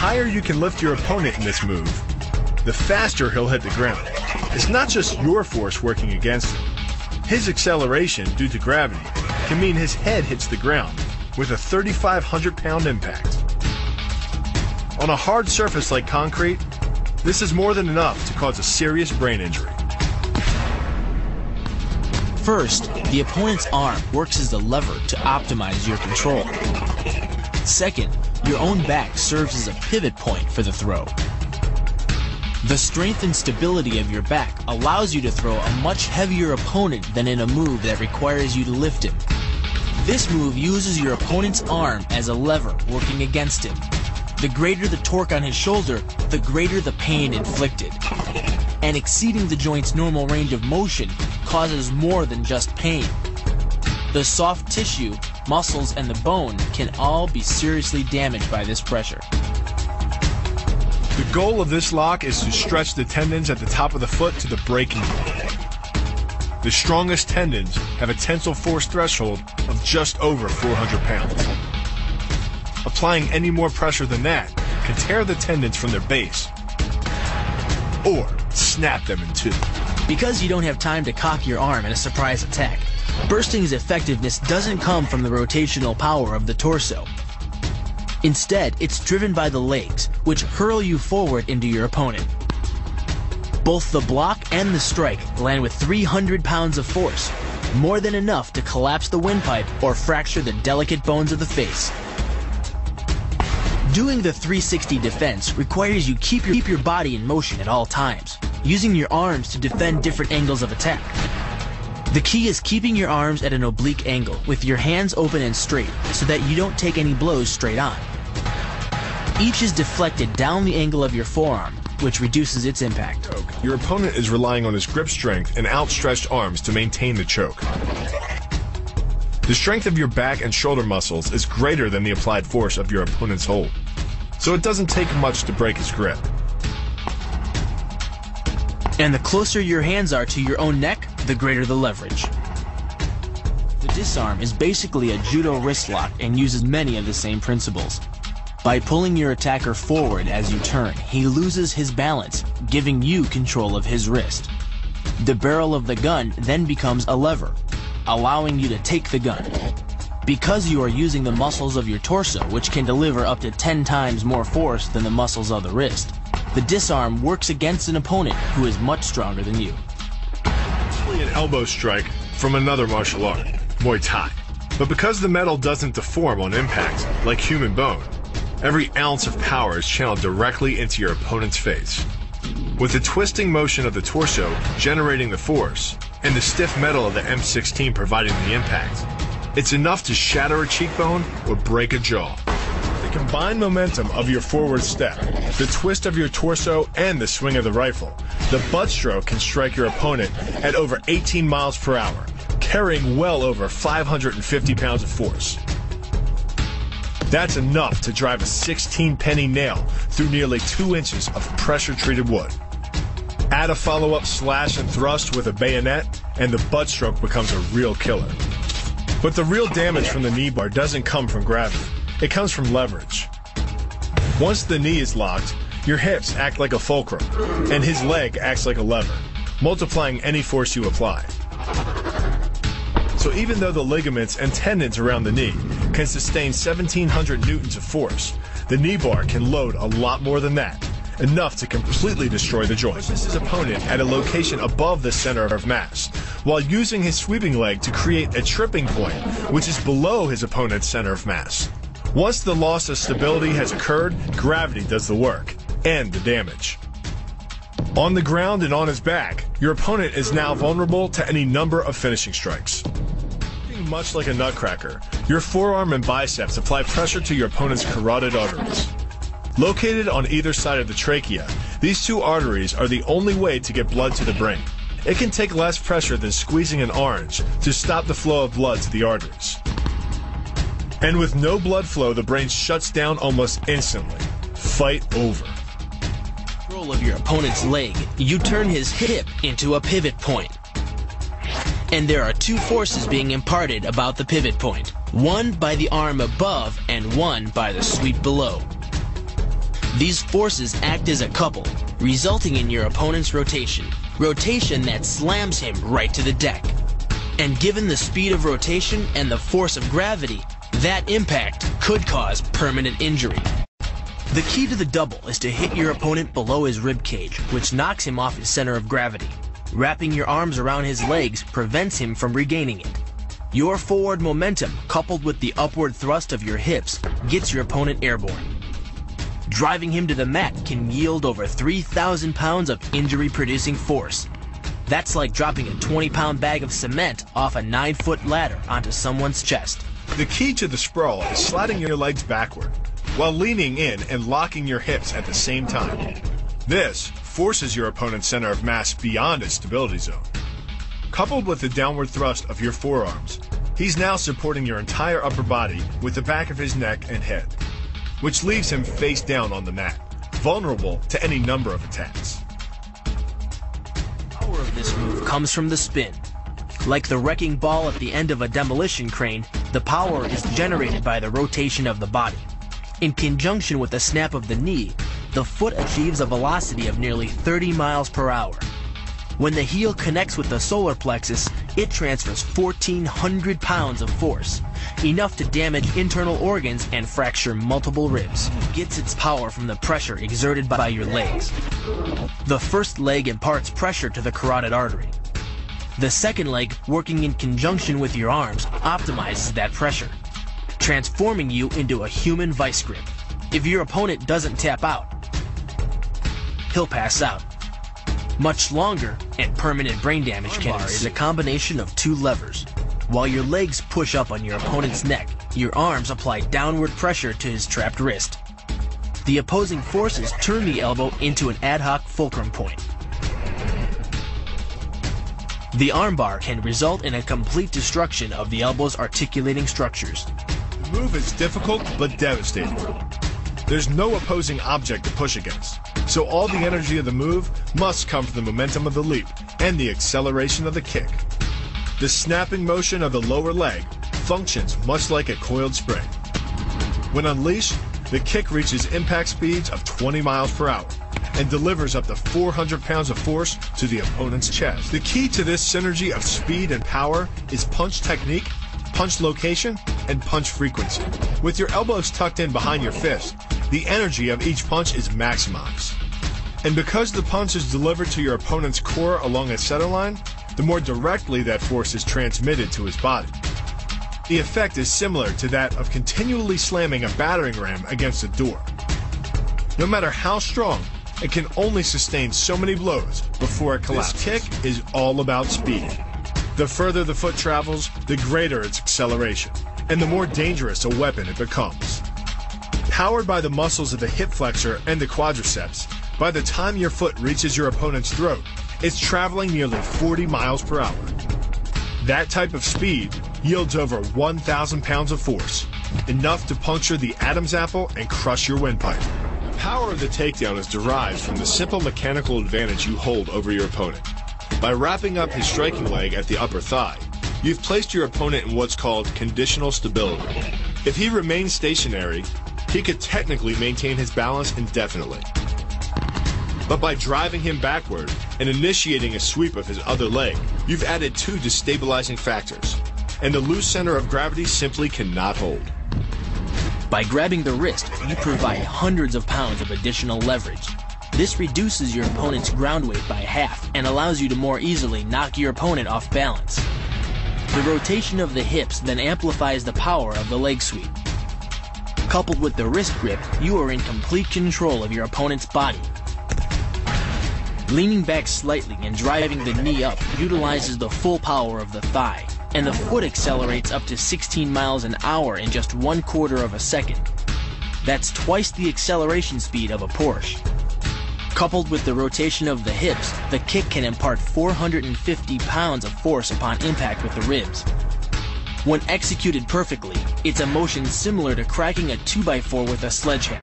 higher you can lift your opponent in this move, the faster he'll hit the ground. It's not just your force working against him. His acceleration due to gravity can mean his head hits the ground with a 3,500-pound impact. On a hard surface like concrete, this is more than enough to cause a serious brain injury. First, the opponent's arm works as a lever to optimize your control. Second, your own back serves as a pivot point for the throw. The strength and stability of your back allows you to throw a much heavier opponent than in a move that requires you to lift him. This move uses your opponent's arm as a lever working against him. The greater the torque on his shoulder, the greater the pain inflicted. And exceeding the joint's normal range of motion causes more than just pain. The soft tissue, muscles, and the bone can all be seriously damaged by this pressure. The goal of this lock is to stretch the tendons at the top of the foot to the breaking point. The strongest tendons have a tensile force threshold of just over 400 pounds. Applying any more pressure than that can tear the tendons from their base or snap them in two. Because you don't have time to cock your arm in a surprise attack, bursting's effectiveness doesn't come from the rotational power of the torso. Instead, it's driven by the legs, which hurl you forward into your opponent. Both the block and the strike land with 300 pounds of force, more than enough to collapse the windpipe or fracture the delicate bones of the face. Doing the 360 defense requires you keep your body in motion at all times, using your arms to defend different angles of attack. The key is keeping your arms at an oblique angle, with your hands open and straight, so that you don't take any blows straight on. Each is deflected down the angle of your forearm, which reduces its impact. Your opponent is relying on his grip strength and outstretched arms to maintain the choke. The strength of your back and shoulder muscles is greater than the applied force of your opponent's hold, so it doesn't take much to break his grip. And the closer your hands are to your own neck, the greater the leverage. The disarm is basically a judo wrist lock and uses many of the same principles. By pulling your attacker forward as you turn, he loses his balance, giving you control of his wrist. The barrel of the gun then becomes a lever, allowing you to take the gun. Because you are using the muscles of your torso, which can deliver up to 10 times more force than the muscles of the wrist, the disarm works against an opponent who is much stronger than you. Actually an elbow strike from another martial art, Muay Thai. But because the metal doesn't deform on impact, like human bone, every ounce of power is channeled directly into your opponent's face. With the twisting motion of the torso generating the force, and the stiff metal of the M16 providing the impact, it's enough to shatter a cheekbone or break a jaw. The combined momentum of your forward step, the twist of your torso, and the swing of the rifle, the butt stroke can strike your opponent at over 18 miles per hour, carrying well over 550 pounds of force. That's enough to drive a 16-penny nail through nearly 2 inches of pressure-treated wood. Add a follow-up slash and thrust with a bayonet, and the butt stroke becomes a real killer. But the real damage from the knee bar doesn't come from gravity. It comes from leverage. Once the knee is locked, your hips act like a fulcrum, and his leg acts like a lever, multiplying any force you apply. So even though the ligaments and tendons around the knee can sustain 1,700 newtons of force, the knee bar can load a lot more than that, enough to completely destroy the joint. Pushes his opponent at a location above the center of mass, while using his sweeping leg to create a tripping point, which is below his opponent's center of mass. Once the loss of stability has occurred, gravity does the work, and the damage. On the ground and on his back, your opponent is now vulnerable to any number of finishing strikes. Much like a nutcracker, your forearm and biceps apply pressure to your opponent's carotid arteries. Located on either side of the trachea, these two arteries are the only way to get blood to the brain. It can take less pressure than squeezing an orange to stop the flow of blood to the arteries. And with no blood flow, the brain shuts down almost instantly. Fight over. Control of your opponent's leg, you turn his hip into a pivot point. And there are two forces being imparted about the pivot point, one by the arm above and one by the sweep below. These forces act as a couple, resulting in your opponent's rotation that slams him right to the deck. And given the speed of rotation and the force of gravity, that impact could cause permanent injury. The key to the double is to hit your opponent below his rib cage, which knocks him off his center of gravity. Wrapping your arms around his legs prevents him from regaining it. Your forward momentum, coupled with the upward thrust of your hips, gets your opponent airborne. Driving him to the mat can yield over 3,000 pounds of injury-producing force. That's like dropping a 20-pound bag of cement off a 9-foot ladder onto someone's chest. The key to the sprawl is sliding your legs backward, while leaning in and locking your hips at the same time. This forces your opponent's center of mass beyond its stability zone. Coupled with the downward thrust of your forearms, he's now supporting your entire upper body with the back of his neck and head, which leaves him face down on the mat, vulnerable to any number of attacks. The power of this move comes from the spin. Like the wrecking ball at the end of a demolition crane, the power is generated by the rotation of the body. In conjunction with the snap of the knee, the foot achieves a velocity of nearly 30 miles per hour. When the heel connects with the solar plexus, it transfers 1,400 pounds of force, enough to damage internal organs and fracture multiple ribs. It gets its power from the pressure exerted by your legs. The first leg imparts pressure to the carotid artery. The second leg, working in conjunction with your arms, optimizes that pressure, transforming you into a human vice grip. If your opponent doesn't tap out, he'll pass out. Much longer and permanent brain damage can ensue. Is a combination of two levers. While your legs push up on your opponent's neck, your arms apply downward pressure to his trapped wrist. The opposing forces turn the elbow into an ad hoc fulcrum point. The armbar can result in a complete destruction of the elbow's articulating structures. The move is difficult but devastating. There's no opposing object to push against, so all the energy of the move must come from the momentum of the leap and the acceleration of the kick. The snapping motion of the lower leg functions much like a coiled spring. When unleashed, the kick reaches impact speeds of 20 miles per hour and delivers up to 400 pounds of force to the opponent's chest. The key to this synergy of speed and power is punch technique, punch location, and punch frequency. With your elbows tucked in behind your fist, the energy of each punch is maximized. And because the punch is delivered to your opponent's core along a center line, the more directly that force is transmitted to his body. The effect is similar to that of continually slamming a battering ram against a door. No matter how strong, it can only sustain so many blows before it collapses. This kick is all about speed. The further the foot travels, the greater its acceleration, and the more dangerous a weapon it becomes. Powered by the muscles of the hip flexor and the quadriceps, by the time your foot reaches your opponent's throat, it's traveling nearly 40 miles per hour. That type of speed yields over 1,000 pounds of force, enough to puncture the Adam's apple and crush your windpipe. The power of the takedown is derived from the simple mechanical advantage you hold over your opponent. By wrapping up his striking leg at the upper thigh, you've placed your opponent in what's called conditional stability. If he remains stationary, he could technically maintain his balance indefinitely. But by driving him backward and initiating a sweep of his other leg, you've added two destabilizing factors, and the loose center of gravity simply cannot hold. By grabbing the wrist, you provide hundreds of pounds of additional leverage. This reduces your opponent's ground weight by half and allows you to more easily knock your opponent off balance. The rotation of the hips then amplifies the power of the leg sweep. Coupled with the wrist grip, you are in complete control of your opponent's body. Leaning back slightly and driving the knee up utilizes the full power of the thigh, and the foot accelerates up to 16 miles an hour in just 1/4 of a second. That's twice the acceleration speed of a Porsche. Coupled with the rotation of the hips, the kick can impart 450 pounds of force upon impact with the ribs. When executed perfectly, it's a motion similar to cracking a 2x4 with a sledgehammer.